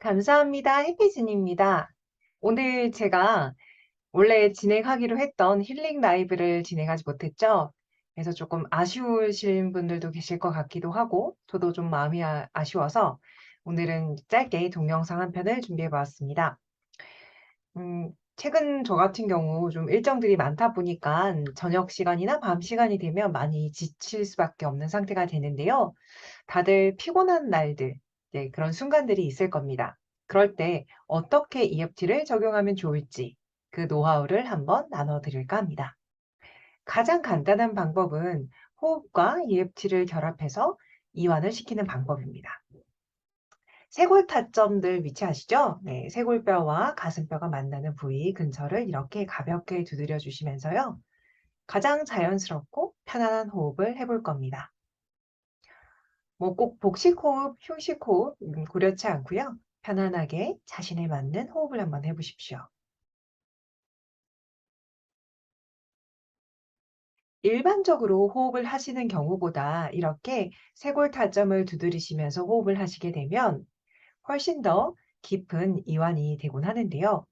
감사합니다. 해피진입니다. 오늘 제가 원래 진행하기로 했던 힐링 라이브를 진행하지 못했죠. 그래서 조금 아쉬우신 분들도 계실 것 같기도 하고, 저도 좀 마음이 아쉬워서 오늘은 짧게 동영상 한 편을 준비해 보았습니다. 최근 저 같은 경우 좀 일정들이 많다 보니까 저녁 시간이나 밤 시간이 되면 많이 지칠 수밖에 없는 상태가 되는데요. 다들 피곤한 날들, 네, 그런 순간들이 있을 겁니다. 그럴 때 어떻게 EFT를 적용하면 좋을지 그 노하우를 한번 나눠드릴까 합니다. 가장 간단한 방법은 호흡과 EFT를 결합해서 이완을 시키는 방법입니다. 쇄골 타점들 위치하시죠? 네, 쇄골뼈와 가슴뼈가 만나는 부위 근처를 이렇게 가볍게 두드려 주시면서요. 가장 자연스럽고 편안한 호흡을 해볼 겁니다. 뭐 꼭 복식 호흡, 휴식 호흡 고려치 않고요. 편안하게 자신에 맞는 호흡을 한번 해 보십시오. 일반적으로 호흡을 하시는 경우보다 이렇게 쇄골 타점을 두드리시면서 호흡을 하시게 되면 훨씬 더 깊은 이완이 되곤 하는데요.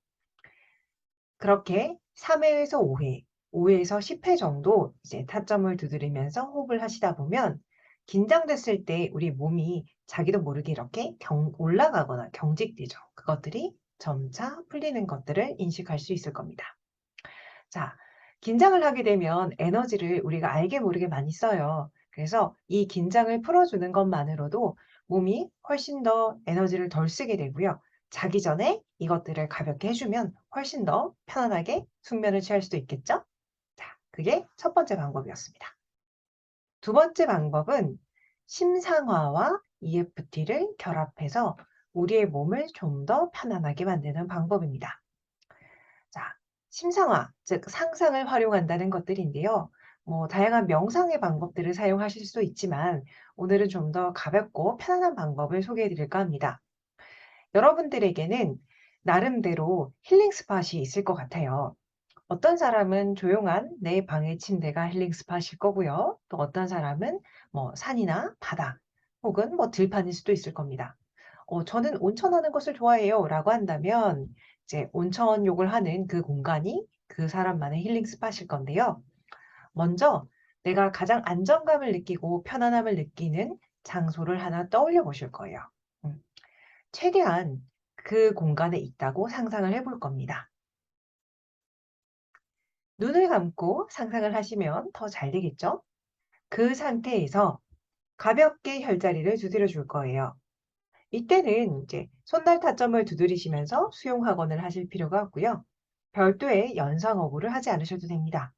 그렇게 3회에서 5회, 5회에서 10회 정도 이제 타점을 두드리면서 호흡을 하시다 보면 긴장됐을 때 우리 몸이 자기도 모르게 이렇게 올라가거나 경직되죠. 그것들이 점차 풀리는 것들을 인식할 수 있을 겁니다. 자, 긴장을 하게 되면 에너지를 우리가 알게 모르게 많이 써요. 그래서 이 긴장을 풀어주는 것만으로도 몸이 훨씬 더 에너지를 덜 쓰게 되고요. 자기 전에 이것들을 가볍게 해주면 훨씬 더 편안하게 숙면을 취할 수도 있겠죠? 자, 그게 첫 번째 방법이었습니다. 두 번째 방법은 심상화와 EFT를 결합해서 우리의 몸을 좀 더 편안하게 만드는 방법입니다. 자, 심상화, 즉 상상을 활용한다는 것들인데요. 뭐 다양한 명상의 방법들을 사용하실 수 있지만 오늘은 좀 더 가볍고 편안한 방법을 소개해 드릴까 합니다. 여러분들에게는 나름대로 힐링 스팟이 있을 것 같아요. 어떤 사람은 조용한 내 방의 침대가 힐링 스팟일 거고요. 또 어떤 사람은 뭐 산이나 바다 혹은 뭐 들판일 수도 있을 겁니다. 저는 온천하는 것을 좋아해요 라고 한다면 이제 온천욕을 하는 그 공간이 그 사람만의 힐링 스팟일 건데요. 먼저 내가 가장 안정감을 느끼고 편안함을 느끼는 장소를 하나 떠올려 보실 거예요. 음, 최대한 그 공간에 있다고 상상을 해볼 겁니다. 눈을 감고 상상을 하시면 더 잘 되겠죠? 그 상태에서 가볍게 혈자리를 두드려 줄 거예요. 이때는 이제 손날 타점을 두드리시면서 수용학원을 하실 필요가 없고요. 별도의 연상어구를 하지 않으셔도 됩니다.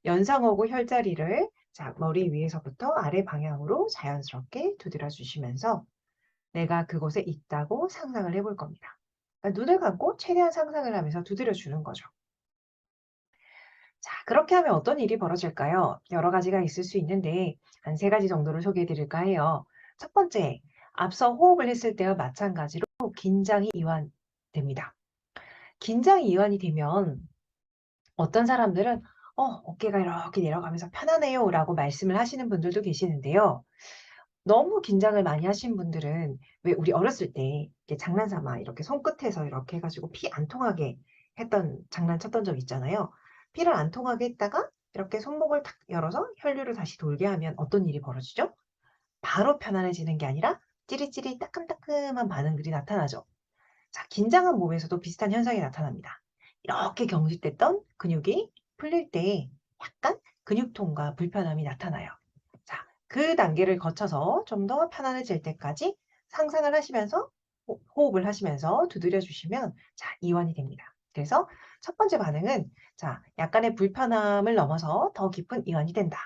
연상어구 혈자리를 자, 머리 위에서부터 아래 방향으로 자연스럽게 두드려 주시면서 내가 그곳에 있다고 상상을 해볼 겁니다. 그러니까 눈을 감고 최대한 상상을 하면서 두드려 주는 거죠. 자, 그렇게 하면 어떤 일이 벌어질까요? 여러 가지가 있을 수 있는데 한 세 가지 정도를 소개해 드릴까 해요. 첫 번째, 앞서 호흡을 했을 때와 마찬가지로 긴장이 이완됩니다. 긴장이 이완이 되면 어떤 사람들은 어깨가 이렇게 내려가면서 편하네요 라고 말씀을 하시는 분들도 계시는데요. 너무 긴장을 많이 하신 분들은 왜 우리 어렸을 때 이렇게 장난삼아 이렇게 손끝에서 이렇게 해가지고 피 안 통하게 했던 장난쳤던 적 있잖아요. 피를 안 통하게 했다가 이렇게 손목을 탁 열어서 혈류를 다시 돌게 하면 어떤 일이 벌어지죠? 바로 편안해지는 게 아니라 찌릿찌릿 따끔따끔한 반응들이 나타나죠. 자, 긴장한 몸에서도 비슷한 현상이 나타납니다. 이렇게 경직됐던 근육이 풀릴 때 약간 근육통과 불편함이 나타나요. 자, 그 단계를 거쳐서 좀 더 편안해질 때까지 상상을 하시면서 호흡을 하시면서 두드려 주시면 자, 이완이 됩니다. 그래서 첫 번째 반응은 자, 약간의 불편함을 넘어서 더 깊은 이완이 된다.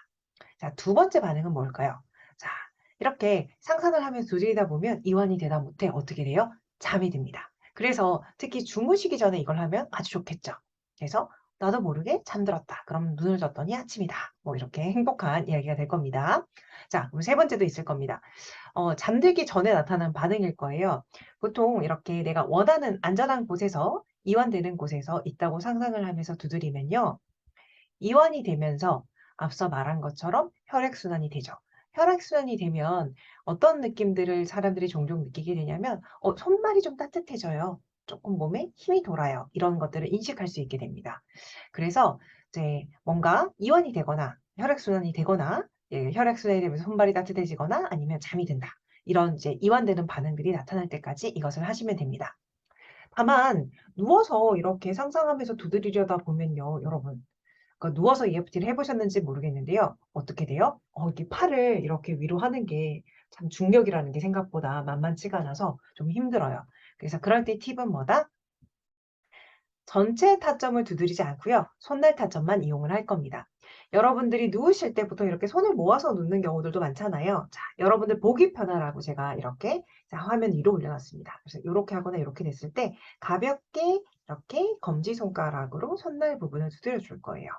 자, 두 번째 반응은 뭘까요? 자, 이렇게 상상을 하면서 두드리다 보면 이완이 되다 못해 어떻게 돼요? 잠이 듭니다. 그래서 특히 주무시기 전에 이걸 하면 아주 좋겠죠. 그래서 나도 모르게 잠들었다. 그럼 눈을 떴더니 아침이다. 뭐 이렇게 행복한 이야기가 될 겁니다. 자, 그럼 세 번째도 있을 겁니다. 잠들기 전에 나타난 반응일 거예요. 보통 이렇게 내가 원하는 안전한 곳에서 이완되는 곳에서 있다고 상상을 하면서 두드리면요. 이완이 되면서 앞서 말한 것처럼 혈액순환이 되죠. 혈액순환이 되면 어떤 느낌들을 사람들이 종종 느끼게 되냐면 손발이 좀 따뜻해져요. 조금 몸에 힘이 돌아요. 이런 것들을 인식할 수 있게 됩니다. 그래서 이제 뭔가 이완이 되거나 혈액순환이 되거나 예 혈액순환이 되면서 손발이 따뜻해지거나 아니면 잠이 든다. 이런 이제 이완되는 반응들이 나타날 때까지 이것을 하시면 됩니다. 다만 누워서 이렇게 상상하면서 두드리려다 보면요, 여러분. 그러니까 누워서 EFT를 해 보셨는지 모르겠는데요. 어떻게 돼요? 이렇게 팔을 이렇게 위로 하는 게 참 중력이라는 게 생각보다 만만치가 않아서 좀 힘들어요. 그래서 그럴 때 팁은 뭐다? 전체 타점을 두드리지 않고요. 손날 타점만 이용을 할 겁니다. 여러분들이 누우실 때 보통 이렇게 손을 모아서 눕는 경우들도 많잖아요. 자, 여러분들 보기 편하라고 제가 이렇게 자, 화면 위로 올려놨습니다. 그래서 이렇게 하거나 이렇게 됐을 때 가볍게 이렇게 검지손가락으로 손날 부분을 두드려 줄 거예요.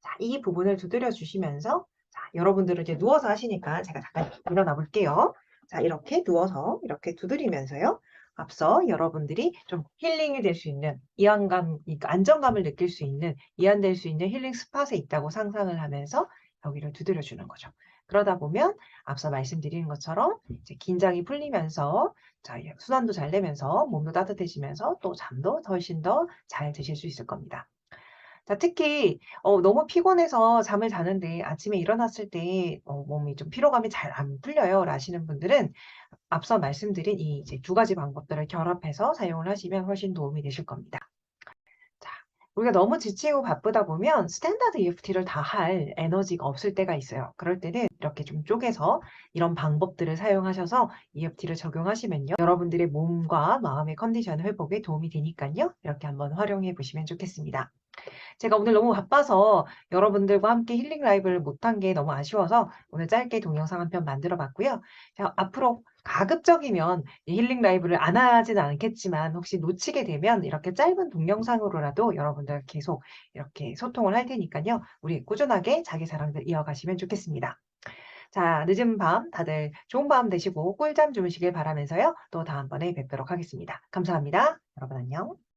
자, 이 부분을 두드려 주시면서 자, 여러분들은 이제 누워서 하시니까 제가 잠깐 일어나 볼게요. 자, 이렇게 누워서 이렇게 두드리면서요. 앞서 여러분들이 좀 힐링이 될 수 있는 이완감, 그러니까 안정감을 느낄 수 있는 이완될 수 있는 힐링 스팟에 있다고 상상을 하면서 여기를 두드려 주는 거죠. 그러다 보면 앞서 말씀드린 것처럼 이제 긴장이 풀리면서 자, 순환도 잘 되면서 몸도 따뜻해지면서 또 잠도 훨씬 더 잘 드실 수 있을 겁니다. 자, 특히 너무 피곤해서 잠을 자는데 아침에 일어났을 때 몸이 좀 피로감이 잘 안 풀려요 라시는 분들은 앞서 말씀드린 이 이제 두 가지 방법들을 결합해서 사용을 하시면 훨씬 도움이 되실 겁니다. 자, 우리가 너무 지치고 바쁘다 보면 스탠다드 EFT를 다 할 에너지가 없을 때가 있어요. 그럴 때는 이렇게 좀 쪼개서 이런 방법들을 사용하셔서 EFT를 적용하시면요. 여러분들의 몸과 마음의 컨디션 회복에 도움이 되니깐요. 이렇게 한번 활용해 보시면 좋겠습니다. 제가 오늘 너무 바빠서 여러분들과 함께 힐링 라이브를 못한 게 너무 아쉬워서 오늘 짧게 동영상 한 편 만들어 봤고요. 자, 앞으로 가급적이면 이 힐링 라이브를 안 하진 않겠지만 혹시 놓치게 되면 이렇게 짧은 동영상으로라도 여러분들 계속 이렇게 소통을 할 테니까요. 우리 꾸준하게 자기 사랑들 이어가시면 좋겠습니다. 자, 늦은 밤 다들 좋은 밤 되시고 꿀잠 주무시길 바라면서요. 또 다음번에 뵙도록 하겠습니다. 감사합니다. 여러분 안녕.